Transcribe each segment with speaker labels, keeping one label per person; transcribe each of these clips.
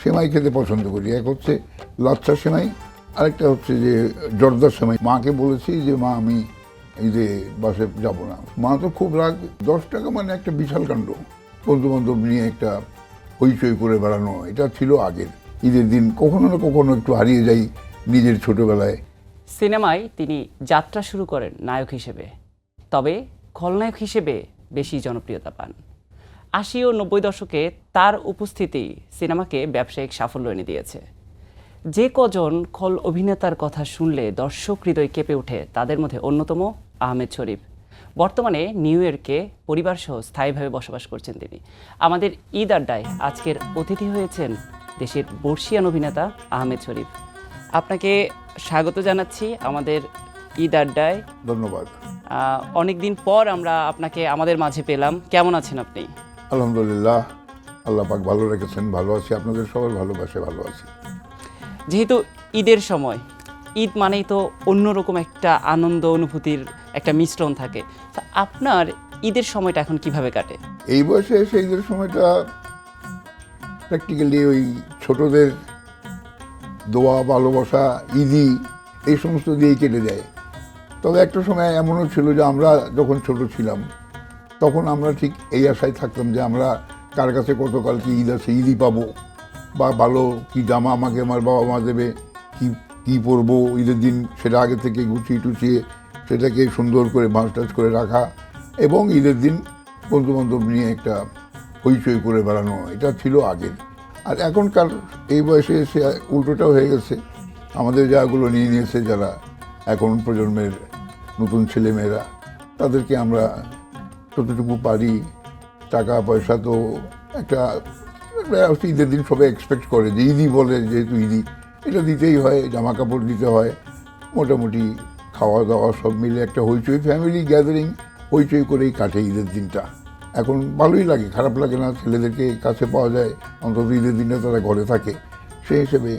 Speaker 1: সেমাই খেতে পছন্দ করি। এক হচ্ছে লাচ্ছা সেমাই, আরেকটা হচ্ছে যে জর্দার সেমাই। মাকে বলেছি যে মা আমি এই যে বাসে যাব না। মা তো খুব রাগ। 10 টাকা মানে একটা বিশাল কাণ্ড। বন্ধু বান্ধব নিয়ে একটা হইচই করে বেড়ানো, এটা ছিল আগের। ঈদের দিন কখনো না কখনো একটু হারিয়ে যাই নিজের ছোটবেলায়।
Speaker 2: সিনেমায় তিনি যাত্রা শুরু করেন নায়ক হিসেবে, তবে খলনায়ক হিসেবে বেশি জনপ্রিয়তা পান। ৮০ ও ৯০ দশকে তার উপস্থিতি সিনেমাকে ব্যবসায়িক সাফল্য এনে দিয়েছে। যে কজন খল অভিনেতার কথা শুনলে দর্শক হৃদয় কেঁপে ওঠে তাদের মধ্যে অন্যতম আহমেদ শরীফ। বর্তমানে নিউ ইয়র্কে পরিবারসহ স্থায়ীভাবে বসবাস করছেন তিনি। আমাদের ঈদ আড্ডায় আজকের অতিথি হয়েছেন দেশের বর্ষিয়ান অভিনেতা আহমেদ শরীফ। আপনাকে স্বাগত জানাচ্ছি আমাদের ঈদ আড্ডায়।
Speaker 1: ধন্যবাদ।
Speaker 2: অনেকদিন পর আমরা আপনাকে আমাদের মাঝে পেলাম। কেমন আছেন আপনি?
Speaker 1: আলহামদুলিল্লাহ, আল্লাহ পাক ভালো রেখেছেন, ভালো আছি। আপনাদের সবার ভালোবাসে ভালো আছি।
Speaker 2: যেহেতু ঈদের সময়, ঈদ মানেই তো অন্যরকম একটা আনন্দ অনুভূতির একটা মিশ্রণ থাকে। তা আপনার ঈদের সময়টা এখন কিভাবে কাটে?
Speaker 1: এই বয়সে এসে ঈদের সময়টা প্র্যাকটিক্যালি ওই ছোটদের দোয়া, ভালোবাসা, ঈদি এই সমস্ত দিয়েই কেটে যায়। তবে একটা সময় এমনও ছিল যে আমরা যখন ছোট ছিলাম তখন আমরা ঠিক এই আশায় থাকতাম যে আমরা কার কাছে কতকাল কি ঈদ আছে, ঈদই পাবো, বা ভালো কি জামা আমাকে আমার বাবা মা দেবে, কি পরবো ঈদের দিন, সেটা আগে থেকে গুছিয়ে টুচিয়ে সেটাকে সুন্দর করে ভাঁজ টাজ করে রাখা, এবং ঈদের দিন বন্ধু বান্ধব নিয়ে একটা হইচই করে বেড়ানো, এটা ছিল আগের। আর এখনকার এই বয়সে এসে উল্টোটাও হয়ে গেছে। আমাদের যাগুলো নিয়ে নিয়েছে যারা এখন প্রজন্মের নতুন ছেলেমেয়েরা, তাদেরকে আমরা যতটুকু পারি, টাকা পয়সা তো একটা ঈদের দিন সবাই এক্সপেক্ট করে যে ঈদই বলে, যেহেতু ঈদই এটা দিতেই হয়, জামা কাপড় দিতে হয়, মোটামুটি খাওয়া দাওয়া সব মিলে একটা হইচই, ফ্যামিলি গ্যাদারিং হইচই করেই কাটে ঈদের দিনটা। এখন ভালোই লাগে, খারাপ লাগে না। ছেলেদেরকে কাছে পাওয়া যায়, অন্তত ঈদের দিনে তারা ঘরে থাকে, সেই হিসেবে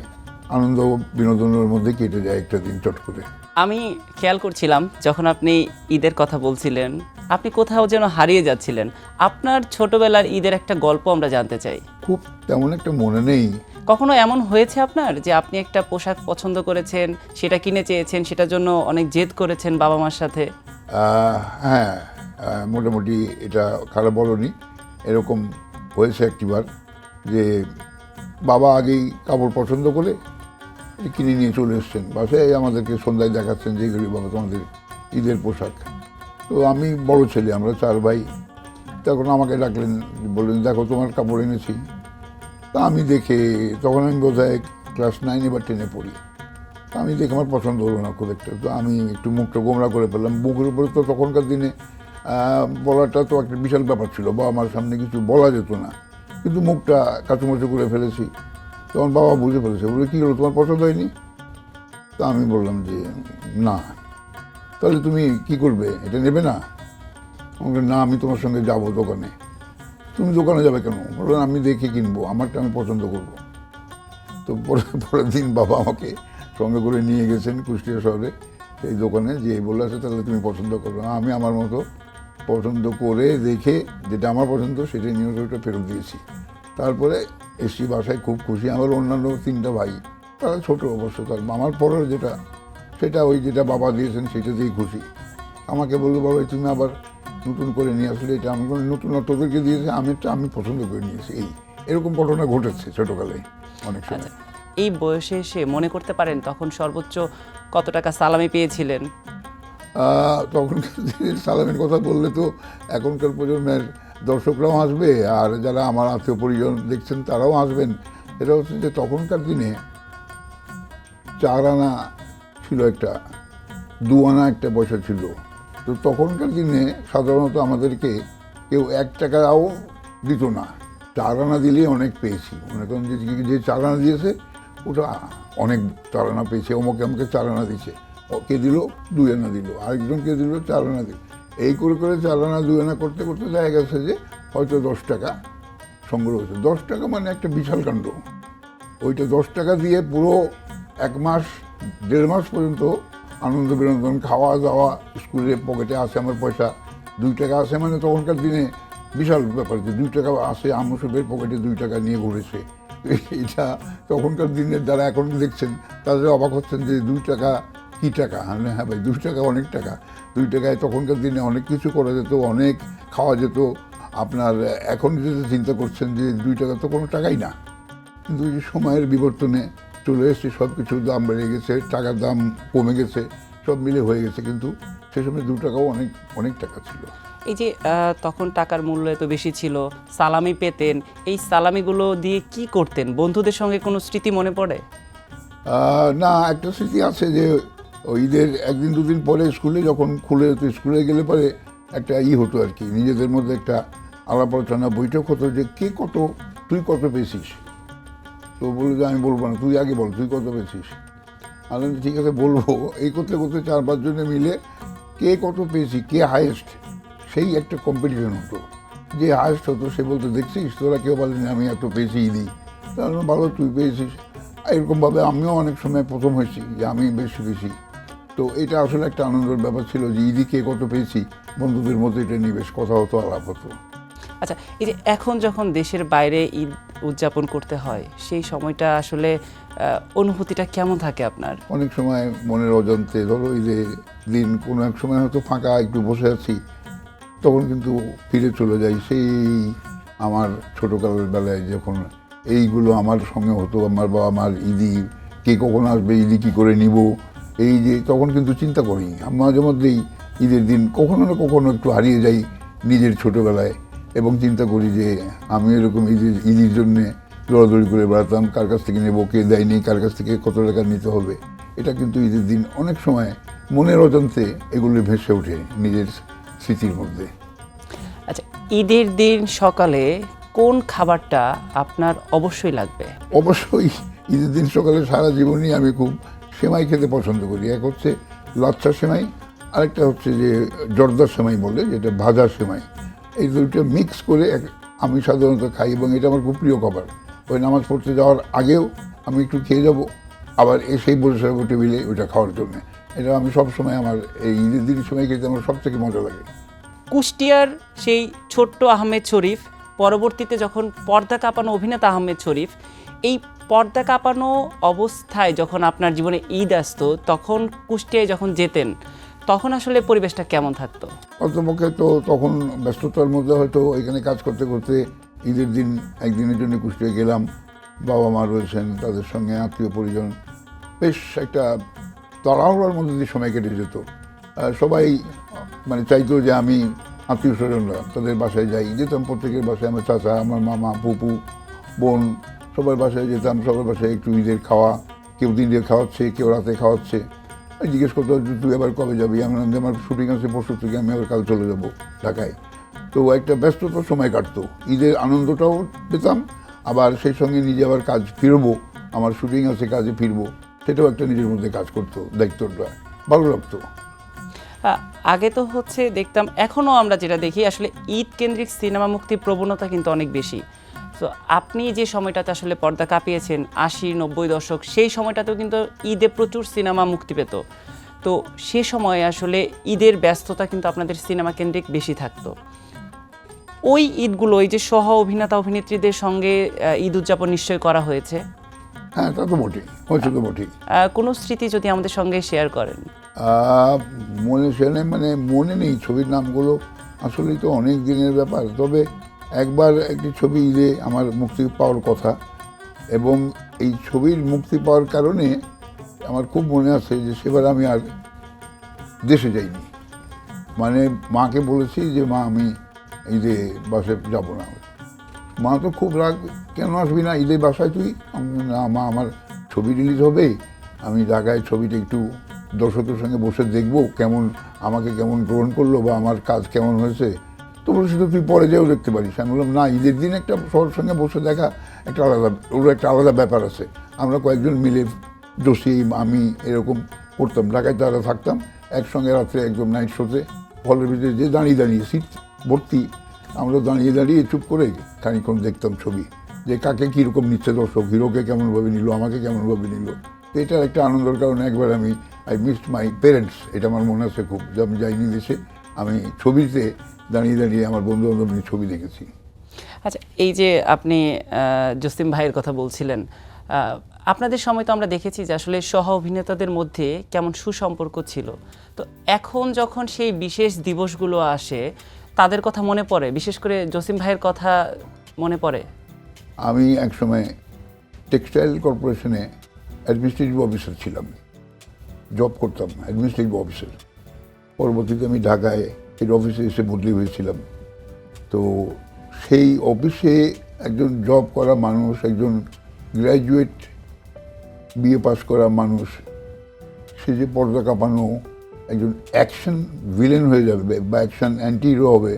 Speaker 1: আনন্দ বিনোদনের মধ্যে কেটে যায় একটা দিন চট করে।
Speaker 2: আমি খেয়াল করছিলাম যখন আপনি ঈদের কথা বলছিলেন, আপনি কোথাও যেন হারিয়ে যাচ্ছিলেন। আপনার ছোটবেলার ঈদের একটা গল্প আমরা জানতে চাই।
Speaker 1: খুব তেমন একটা মনে নেই।
Speaker 2: কখনো এমন হয়েছে আপনার যে আপনি একটা পোশাক পছন্দ করেছেন, সেটা কিনে চেয়েছেন, সেটার জন্য অনেক জেদ করেছেন বাবা মার সাথে?
Speaker 1: হ্যাঁ, মোটামুটি এটা খারাপ বলনি। এরকম হয়েছে একটিবার যে বাবা আগেই কাপড় পছন্দ করে কিনে নিয়ে চলে এসছেন বাসায়, আমাদেরকে সন্ধ্যায় দেখাচ্ছেন যে এগুলি বাবা তোমাদের ঈদের পোশাক। তো আমি বড় ছেলে, আমরা 4 ভাই। তখন আমাকে ডাকলেন, বললেন দেখো তোমার কাপড় এনেছি। তা আমি দেখে, তখন আমি বোধহয় ক্লাস 9 বা 10 পড়ি। তা আমি দেখে আমার পছন্দ হলো না খুব একটা। তো আমি একটু মুখটা গোমরা করে ফেললাম। মুখের উপরে তো তখনকার দিনে বলাটা তো একটা বিশাল ব্যাপার ছিল, বাবা আমার সামনে কিছু বলা যেত না, কিন্তু মুখটা কাচুমাচু করে ফেলেছি। তখন বাবা বুঝে ফেলেছে, বলে কী হলো তোমার পছন্দ হয়নি? তা আমি বললাম যে না। তাহলে তুমি কি করবে, এটা নেবে না? আমাকে না, আমি তোমার সঙ্গে যাবো দোকানে। তুমি দোকানে যাবে কেন? বললেন আমি দেখে কিনবো, আমারটা আমি পছন্দ করব। তো পরের দিন বাবা আমাকে সঙ্গে করে নিয়ে গেছেন কুষ্টিয়া শহরে সেই দোকানে, যে বলে আছে তাহলে তুমি পছন্দ করবে। আমি আমার মতো পছন্দ করে দেখে যেটা আমার পছন্দ সেটাই নিয়ে ওটা ফেরত দিয়েছি। তারপরে এসছি বাসায়, খুব খুশি। আমার অন্যান্য 3টা ভাই, তারা ছোটো অবশ্য, তার আমার পরের যেটা সেটা ওই যেটা বাবা দিয়েছেন সেটাতেই খুশি। আমাকে বললো বাবা তুমি আবার নতুন করে নিয়ে আসলে, এটা আমি নতুন তোদেরকে দিয়েছে, আমি পছন্দ করে নিয়েছি। এরকম ঘটনা ঘটেছে ছোটোবেলায় অনেক সময়।
Speaker 2: এই বয়সে এসে মনে করতে পারেন তখন সর্বোচ্চ কত টাকা সালামি পেয়েছিলেন?
Speaker 1: তখনকার দিনের সালামের কথা বললে তো এখনকার প্রজন্মের দর্শকরাও হাসবে, আর যারা আমার আত্মীয় পরিজন দেখছেন তারাও হাসবেন। এটা হচ্ছে যে তখনকার দিনে 4 আনা ছিল একটা, 2 আনা একটা পয়সা ছিল। তো তখনকার দিনে সাধারণত আমাদেরকে কেউ 1 টাকাও দিত না। 4 আনা দিলেই অনেক পেয়েছি। মনে করেন যে 4 আনা দিয়েছে ওটা অনেক, 4 আনা পেয়েছে, আমাকে 4 আনা দিচ্ছে, কে দিল 2 আনা দিল, আরেকজনকে দিল 4 আনা দিল। এই করে 4 আনা 2 আনা করতে করতে দেখা গেছে যে হয়তো 10 টাকা সংগ্রহ হয়েছে। 10 টাকা মানে একটা বিশাল কাণ্ড। ওইটা 10 টাকা দিয়ে পুরো 1 মাস 1.5 মাস পর্যন্ত আনন্দ বিনোদন, খাওয়া দাওয়া, স্কুলের পকেটে আসে আমার পয়সা 2 টাকা আসে, মানে তখনকার দিনে বিশাল ব্যাপার যে 2 টাকা আসে। আমসবের পকেটে 2 টাকা নিয়ে ঘুরেছে, এটা তখনকার দিনের যারা এখন দেখছেন তাদের অবাক হচ্ছেন যে 2 টাকা কী টাকা। হ্যাঁ ভাই, 2 টাকা অনেক টাকা। 2 টাকায় তখনকার দিনে অনেক কিছু করা যেত, অনেক খাওয়া যেত। আপনার এখন যেটা চিন্তা করছেন যে 2 টাকা তো কোনো টাকাই না, কিন্তু এই সময়ের বিবর্তনে চলে এসেছে, সব কিছুর দাম বেড়ে গেছে, টাকার দাম কমে গেছে, সব মিলে হয়ে গেছে। কিন্তু সে সময় 2 টাকাও অনেক অনেক টাকা ছিল।
Speaker 2: এই যে তখন টাকার মূল্য এত বেশি ছিল, সালামি পেতেন, এই সালামিগুলো দিয়ে কি করতেন? বন্ধুদের সঙ্গে কোনো স্মৃতি মনে পড়ে?
Speaker 1: না, একটা স্মৃতি আছে যে ওই ঈদের 1 দিন 2 দিন পরে স্কুলে যখন খুলে যেত, স্কুলে গেলে পরে একটা হতো আর কি, নিজেদের মধ্যে একটা আলাপ আলোচনা বৈঠক হতো যে কে কত, তুই কত পেয়েছিস। তো বললো যে আমি বলবো না, তুই আগে বল তুই কত পেয়েছিস। আমি বললাম, ঠিক আছে বলবো। এই করতে করতে 4-5 জনে মিলে কে কত পেয়েছি, কে হায়েস্ট, সেই একটা কম্পিটিশন হতো। যে হায়েস্ট হতো সে বলতো, দেখছিস তোরা কেউ বলেনি আমি এত পেয়েছি ঈদি। তাহলে ভালো, তুই পেয়েছিস। এরকমভাবে আমিও অনেক সময় প্রথম হয়েছি যে আমি বেশি। তো এটা আসলে একটা আনন্দের ব্যাপার ছিল যে ঈদি কে কত পেয়েছি, বন্ধুদের মধ্যে এটা নিয়ে বেশ কথা হতো, আলাপ হতো।
Speaker 2: আচ্ছা, এই যে এখন যখন দেশের বাইরে ঈদ উদযাপন করতে হয়, সেই সময়টা আসলে অনুভূতিটা কেমন থাকে আপনার?
Speaker 1: অনেক সময় মনের অজান্তে, ধরো ঈদের দিন কোনো এক সময় হয়তো ফাঁকা একটু বসে আছি, তখন কিন্তু ফিরে চলে যাই সেই আমার ছোটোকালের বেলায়, যখন এইগুলো আমার সঙ্গে হতো। আমার বাবা মার ঈদি, কে কখন আসবে, ঈদি কী করে নিব, এই যে তখন কিন্তু চিন্তা করি। আমি মাঝে মধ্যেই ঈদের দিন কখনো না কখনো একটু হারিয়ে যাই নিজের ছোটোবেলায়, এবং চিন্তা করি যে আমি এরকম ঈদের জন্যে দৌড়াদৌড়ি করে বেড়াতাম, কার কাছ থেকে নেবো, কে দেয়নি, কার কাছ থেকে কত টাকা নিতে হবে। এটা কিন্তু ঈদের দিন অনেক সময় মনের অজান্তে এগুলো ভেসে ওঠে নিজের স্মৃতির মধ্যে।
Speaker 2: আচ্ছা, ঈদের দিন সকালে কোন খাবারটা আপনার অবশ্যই লাগবে?
Speaker 1: অবশ্যই ঈদের দিন সকালে সারা জীবনই আমি খুব সেমাই খেতে পছন্দ করি। এক হচ্ছে লাচ্ছা সেমাই, আরেকটা হচ্ছে যে জর্দার সেমাই বলে, যেটা ভাজা সেমাই। এই দুটো মিক্স করে আমি সাধারণত খাই, এবং এটা আমার খুব প্রিয় খাবার। ওই নামাজ পড়তে যাওয়ার আগেও আমি একটু খেয়ে যাব, আবার এসেই বসে থাকবো টেবিলে ওইটা খাওয়ার জন্য। এটা আমি সবসময়, আমার এই ঈদের দিন সময় খেতে আমার সব থেকে মজা লাগে।
Speaker 2: কুষ্টিয়ার সেই ছোট্ট আহমেদ শরীফ, পরবর্তীতে যখন পর্দা কাঁপানো অভিনেতা আহমেদ শরীফ, এই পর্দা কাঁপানো অবস্থায় যখন আপনার জীবনে ঈদ আসতো, তখন কুষ্টিয়ায় যখন যেতেন, তখন আসলে পরিবেশটা কেমন থাকতো?
Speaker 1: অন্তপক্ষে তো তখন ব্যস্ততার মধ্যে হয়তো এখানে কাজ করতে করতে ঈদের দিন একদিনের জন্য কুষ্টিয়া গেলাম। বাবা মা রয়েছেন, তাদের সঙ্গে আত্মীয় পরিজন, বেশ একটা তাড়াহুড়োর মধ্যে দিয়ে সময় কেটে যেত। সবাই মানে চাইতো যে আমি আত্মীয় স্বজনরা তাদের বাসায় যাই, যেতাম প্রত্যেকের বাসায়। আমার চাচা, আমার মামা, ফুপু, বোন, সবার বাসায় যেতাম। সবার বাসায় একটু ঈদের খাওয়া, কেউ দিনের খাওয়াচ্ছে, কেউ রাতে খাওয়াচ্ছে। জিজ্ঞেস করতো তুই আবার কবে যাবি। আমার শুটিং আছে পরশু থেকে, আমি আবার কাল চলে যাবো ঢাকায়। তো একটা ব্যস্ততার সময় কাটতো, ঈদের আনন্দটাও পেতাম, আবার সেই সঙ্গে নিজে আবার কাজ ফিরবো, আমার শুটিং আছে, কাজে ফিরবো, সেটাও একটা নিজের মধ্যে কাজ করতো, দায়িত্বটা ভালো লাগতো।
Speaker 2: আগে তো হচ্ছে দেখতাম, এখনও আমরা যেটা দেখি, আসলে ঈদ কেন্দ্রিক সিনেমা মুক্তির প্রবণতা কিন্তু অনেক বেশি। তো আপনি যে সময়টাতে আসলে পর্দা কাঁপিয়েছেন 80-90 দশক, সেই সময়টাতেও কিন্তু ঈদে প্রচুর সিনেমা মুক্তি পেত। তো সে সময়ে আসলে ঈদের ব্যস্ততা কিন্তু আপনাদের সিনেমা কেন্দ্রিক বেশি থাকতো। ওই ঈদগুলো, এই যে সহ অভিনেতা অভিনেত্রীদের সঙ্গে ঈদ উদযাপন নিশ্চয়ই করা হয়েছে।
Speaker 1: হ্যাঁ, তা তো বটেই, হয়েছে তো বটেই।
Speaker 2: কোনো স্মৃতি যদি আমাদের সঙ্গে শেয়ার করেন।
Speaker 1: মনে নেই ছবির নামগুলো, আসলেই তো অনেক দিনের ব্যাপার। তবে একবার একটি ছবি ঈদে আমার মুক্তি পাওয়ার কথা, এবং এই ছবির মুক্তি পাওয়ার কারণে আমার খুব মনে আছে যে সেবার আমি আর দেশে যাইনি। মানে মাকে বলেছি যে মা আমি ঈদে বাসায় যাব না। মা তো খুব রাগ, কেন আসবি না ঈদের বাসায় তুই? না মা, আমার ছবি রিলিজ হবে, আমি ঢাকায় ছবিটা একটু দর্শকের সঙ্গে বসে দেখবো কেমন, আমাকে কেমন গ্রহণ করলো বা আমার কাজ কেমন হয়েছে। তো বলছি তো তুই পরে যেও দেখতে পারিস। আমি বললাম না, ঈদের দিন একটা সবার সঙ্গে বসে দেখা একটা আলাদা, ওর একটা আলাদা ব্যাপার আছে। আমরা কয়েকজন মিলে জোশী, আমি এরকম করতাম, ঢাকায় তারা থাকতাম একসঙ্গে, রাত্রে একদম নাইট শোতে হলের ভিতরে যে দাঁড়িয়ে সিট ভর্তি, আমরা দাঁড়িয়ে চুপ করে খানিকক্ষণ দেখতাম ছবি, যে কাকে কীরকম নিচ্ছে দর্শক, হিরোকে কেমনভাবে নিল, আমাকে কেমনভাবে নিল। তো এটার একটা আনন্দের কারণে একবার আই মিসড মাই পেরেন্টস, এটা আমার মনে আছে খুব, যে আমি যাইনি দেশে, আমি ছবিতে দাঁড়িয়ে আমার বন্ধু বান্ধব নিয়ে ছবি দেখেছি।
Speaker 2: আচ্ছা, এই যে আপনি জসিম ভাইয়ের কথা বলছিলেন, আপনাদের সময় তো আমরা দেখেছি যে আসলে সহ অভিনেতাদের মধ্যে কেমন সুসম্পর্ক ছিল। তো এখন যখন সেই বিশেষ দিবসগুলো আসে, তাদের কথা মনে পড়ে, বিশেষ করে জসিম ভাইয়ের কথা মনে পড়ে?
Speaker 1: আমি একসময় টেক্সটাইল কর্পোরেশনে অ্যাডমিনিস্ট্রেটিভ অফিসার ছিলাম, জব করতাম অ্যাডমিনিস্ট্রেটিভ অফিসার। পরবর্তীতে আমি ঢাকায় হেড অফিসে এসে বদলি হয়েছিলাম। তো সেই অফিসে একজন জব করা মানুষ, একজন গ্র্যাজুয়েট বিএ পাস করা মানুষ, সে যে পর্দা কাঁপানো একজন অ্যাকশন ভিলেন হয়ে যাবে বা অ্যাকশন অ্যান্টি হিরো হবে,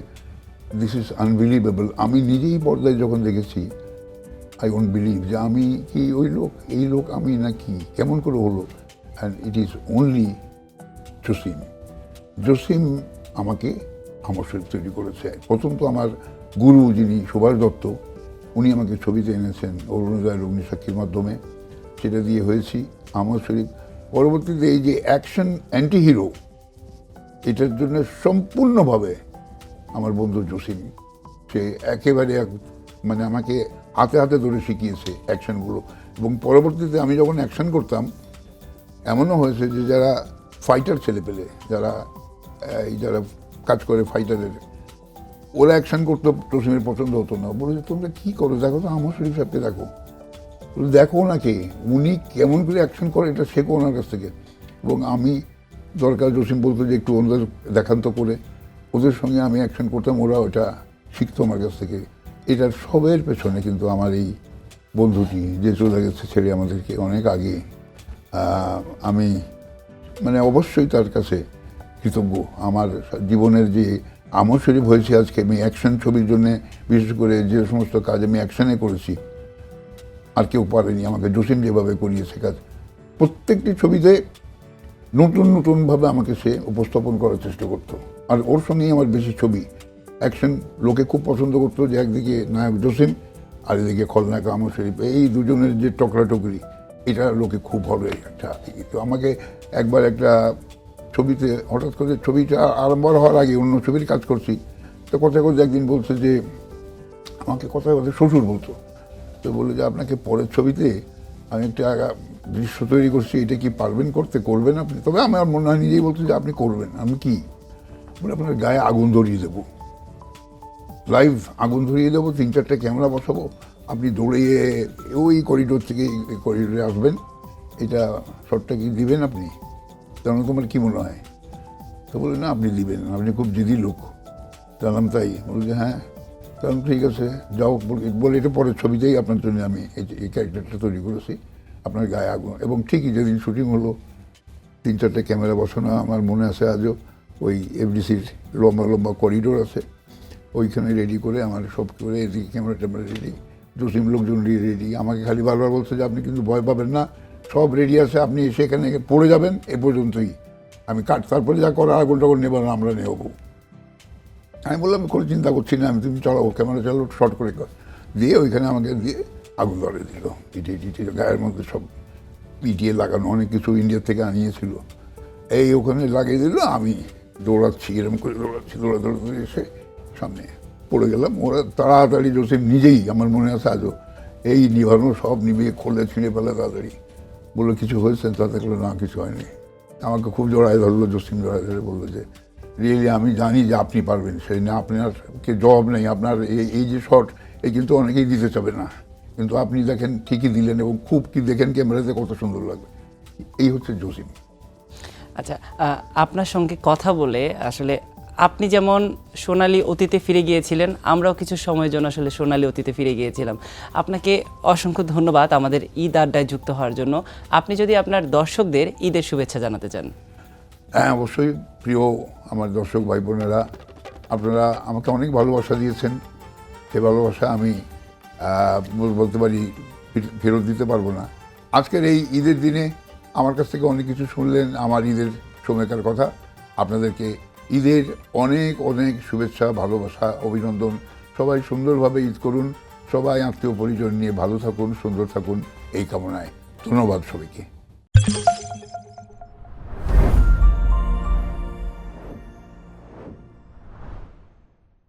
Speaker 1: দিস ইজ আনবিলিভেবল। আমি নিজেই পর্দায় যখন দেখেছি, আই ওন্ট বিলিভ যে আমি কি ওই লোক, এই লোক আমি নাকি, কেমন করে হলো। And it is only Jasim. Jasim আমাকে আমার শরীর তৈরি করেছে। প্রথম তো আমার গুরু যিনি সুভাষ দত্ত, উনি আমাকে ছবিতে এনেছেন অরুণোদয় অগ্নিসাক্ষীর মাধ্যমে, সেটা দিয়ে হয়েছি আমার শরীর। পরবর্তীতে এই যে অ্যাকশন অ্যান্টি হিরো, এটার জন্য সম্পূর্ণভাবে আমার বন্ধু জসিম, সে একেবারে মানে আমাকে হাতে হাতে ধরে শিখিয়েছে অ্যাকশনগুলো। এবং পরবর্তীতে আমি যখন অ্যাকশন করতাম, এমনও হয়েছে যে যারা ফাইটার ছেলে পেলে, যারা যারা কাজ করে ফাইটারের, ওরা অ্যাকশন করতে জসিমের পছন্দ হতো না। বলেছে তোমরা কী করো, দেখো তো আমার শরীফ সাহেবকে দেখো, দেখো ওনাকে, উনি কেমন করে অ্যাকশন করে এটা শেখো ওনার কাছ থেকে। এবং আমি দরকার জসিম বলতো যে একটু ওদের দেখান্ত করে, ওদের সঙ্গে আমি অ্যাকশন করতাম, ওরা ওটা শিখতো আমার কাছ থেকে। এটার সবের পেছনে কিন্তু আমার এই বন্ধুটি যে চলে গেছে ছেড়ে আমাদেরকে অনেক আগে, আমি মানে অবশ্যই তার কাছে কৃতজ্ঞ। আমার জীবনের যে আমল শরীফ হয়েছে আজকে, আমি অ্যাকশন ছবির জন্যে, বিশেষ করে যে সমস্ত কাজ আমি অ্যাকশনে করেছি, আর কেউ পারেনি আমাকে জসিম যেভাবে করিয়েছে কাজ। প্রত্যেকটি ছবিতে নতুন নতুনভাবে আমাকে সে উপস্থাপন করার চেষ্টা করতো। আর ওর সঙ্গেই আমার বেশি ছবি অ্যাকশন লোকে খুব পছন্দ করতো, যে একদিকে নায়ক জসিম আর এদিকে খলনায়ক আমল শরীফ, এই দুজনের যে টকরাটকরি, এটা লোকে খুব ভালো একটা। তো আমাকে একবার একটা ছবিতে হঠাৎ করে, ছবিটা আরম্ভ হওয়ার আগে অন্য ছবির কাজ করছি, তো কথা কথা একদিন বলছে যে, আমাকে কথা কথা শ্বশুর বলতো, তো বললো যে আপনাকে পরের ছবিতে আমি একটা দৃশ্য তৈরি করছি, এটা কি পারবেন করতে, করবেন আপনি? তবে আমার মনে হয় নিজেই বলতো যে আপনি করবেন। আমি কি বলে, আপনার গায়ে আগুন ধরিয়ে দেবো, লাইভ আগুন ধরিয়ে দেবো, 3-4টে ক্যামেরা বসাবো, আপনি দৌড়িয়ে ওই করিডোর থেকে করিডোরে আসবেন, এটা শটটা কি দিবেন আপনি? তখন তোমার কী মনে হয়? তো বলে না আপনি দিবেন, আপনি খুব জিদি লোক। জানলাম তাই? বলল যে হ্যাঁ। তখন ঠিক আছে যাও, বলে এটা পরের ছবিতেই আপনার জন্য আমি এই ক্যারেক্টারটা তৈরি করেছি, আপনার গায়ে আগুন। এবং ঠিকই যেদিন শুটিং হলো, 3-4টে ক্যামেরা বসানো, আমার মনে আছে আজও, ওই এফডিসির লম্বা লম্বা করিডোর আছে, ওইখানে রেডি করে আমার সব করে, এদিকে ক্যামেরা ট্যামেরা রেডি, জসিম লোকজন রেডি। আমাকে খালি বারবার বলছে যে আপনি কিন্তু ভয় পাবেন না, সব রেডি আছে, আপনি সেখানে পড়ে যাবেন, এ পর্যন্তই, আমি তারপরে যা করার আগুন টাগুন নেবার আমরা নেবো। আমি বললাম কোনো চিন্তা করছি না, আমি তুমি চালাবো, ক্যামেরা চালাবো, শর্ট করে দিয়ে ওইখানে আমাকে দিয়ে আগুন ধরে দিল, পিটিয়ে গায়ের মধ্যে সব পিটিয়ে লাগানো, অনেক কিছু ইন্ডিয়া থেকে আনিয়েছিল, এই ওখানে লাগিয়ে দিল। আমি দৌড়াচ্ছি, এরকম করে দৌড়াচ্ছি, দৌড়াতে এসে সামনে পড়ে গেলাম। ওরা তাড়াতাড়ি জসিম নিজেই, আমার মনে আছে আজও, এই নিভানো সব নিভিয়ে খোলে ছিঁড়ে ফেলে তাড়াতাড়ি। বললো কিছু হয়েছে? তাতে বললো না কিছু হয়নি। আমাকে খুব জড়ায় ধরলো জসিম, জড়ায় ধরে বললো যে রিয়েলি আমি জানি যে আপনি পারবেন, সেই না আপনার কে জবাব নেই, আপনার এই যে শট, এই কিন্তু অনেকেই দিতে চাবে না, কিন্তু আপনি দেখেন ঠিকই দিলেন, এবং খুব কি দেখেন ক্যামেরাতে কত সুন্দর লাগবে। এই হচ্ছে জসিম।
Speaker 2: আচ্ছা, আপনার সঙ্গে কথা বলে আসলে আপনি যেমন সোনালী অতীতে ফিরে গিয়েছিলেন, আমরাও কিছু সময়ের জন্য আসলে সোনালী অতীতে ফিরে গিয়েছিলাম। আপনাকে অসংখ্য ধন্যবাদ আমাদের ঈদ আড্ডায় যুক্ত হওয়ার জন্য। আপনি যদি আপনার দর্শকদের ঈদের শুভেচ্ছা জানাতে চান।
Speaker 1: হ্যাঁ অবশ্যই, প্রিয় আমার দর্শক ভাই বোনেরা, আপনারা আমাকে অনেক ভালোবাসা দিয়েছেন, সে ভালোবাসা আমি বলতে পারি ফেরত দিতে পারবো না। আজকের এই ঈদের দিনে আমার কাছ থেকে অনেক কিছু শুনলেন, আমার ঈদের সময়কার কথা। আপনাদেরকে ঈদের অনেক অনেক শুভেচ্ছা, ভালোবাসা, অভিনন্দন। সবাই সুন্দরভাবে ঈদ করুন, সবাই আত্মীয় পরিজন নিয়ে ভালো থাকুন, সুন্দর থাকুন, এই কামনায়। ধন্যবাদ সবাইকে।